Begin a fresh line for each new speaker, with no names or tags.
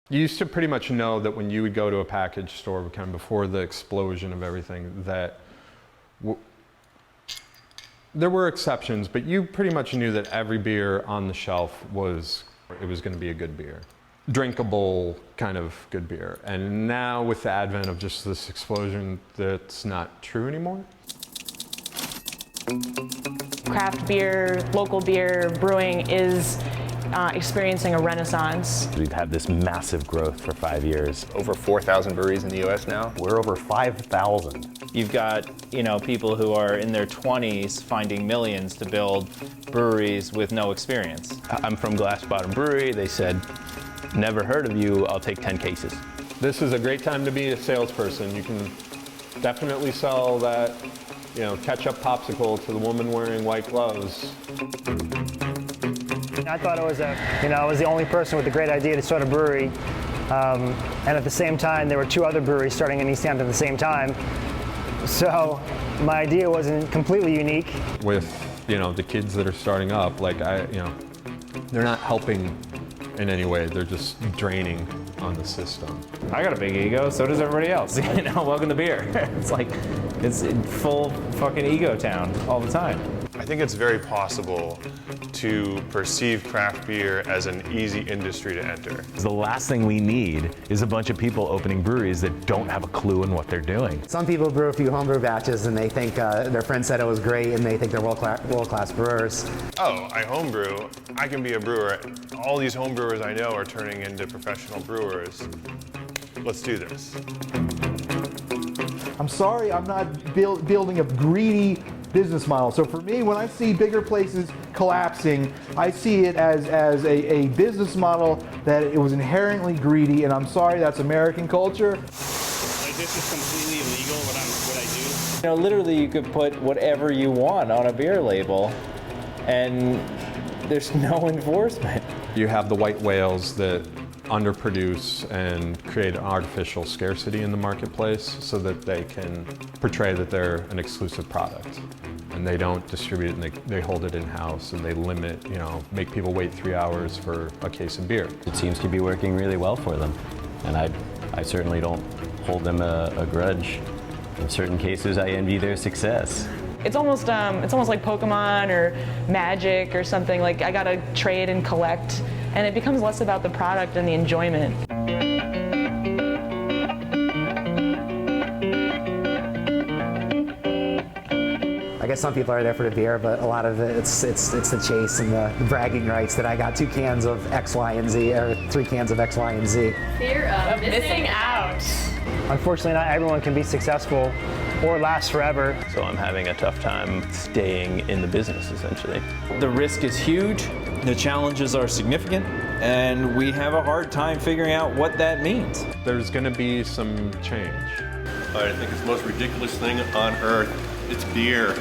You used to pretty much know that when you would go to a package store, kind of before the explosion of everything, that there were exceptions, but you pretty much knew that every beer on the shelf was going to be a good beer. Drinkable kind of good beer. And now with the advent of just this explosion, that's not true anymore.
Craft beer, local beer brewing is experiencing a renaissance.
We've had this massive growth for 5 years.
Over 4,000 breweries in the US now.
We're over 5,000.
You've got, people who are in their 20s finding millions to build breweries with no experience.
I'm from Glass Bottom Brewery. They said, never heard of you, I'll take 10 cases.
This is a great time to be a salesperson. You can definitely sell that, ketchup popsicle to the woman wearing white gloves.
I thought I was the only person with a great idea to start a brewery. And at the same time, there were 2 other breweries starting in East Hampton at the same time. So my idea wasn't completely unique.
With, the kids that are starting up, they're not helping in any way. They're just draining on the system.
I got a big ego, so does everybody else. Welcome to beer. It's in full fucking ego town all the time.
I think it's very possible to perceive craft beer as an easy industry to enter.
The last thing we need is a bunch of people opening breweries that don't have a clue in what they're doing.
Some people brew a few homebrew batches and they think their friend said it was great and they think they're world-class brewers.
Oh, I homebrew. I can be a brewer. All these home brewers I know are turning into professional brewers. Let's do this.
I'm sorry, I'm not building a greedy business model. So for me, when I see bigger places collapsing, I see it as a business model that it was inherently greedy, and I'm sorry, that's American culture.
This is completely illegal, what I do.
Literally you could put whatever you want on a beer label and there's no enforcement.
You have the white whales that underproduce and create an artificial scarcity in the marketplace so that they can portray that they're an exclusive product. And they don't distribute it and they hold it in-house and they limit, make people wait 3 hours for a case of beer.
It seems to be working really well for them. And I certainly don't hold them a grudge. In certain cases, I envy their success.
It's almost like Pokemon or Magic or something. Like I gotta trade and collect, and it becomes less about the product and the enjoyment.
I guess some people are there for the beer, but a lot of it's the chase and the bragging rights that I got 2 cans of X, Y, and Z, or 3 cans of X, Y, and Z.
Fear of missing out.
Unfortunately, not everyone can be successful or last forever.
So I'm having a tough time staying in the business, essentially.
The risk is huge, the challenges are significant, and we have a hard time figuring out what that means.
There's going to be some change.
I think it's the most ridiculous thing on earth. It's beer.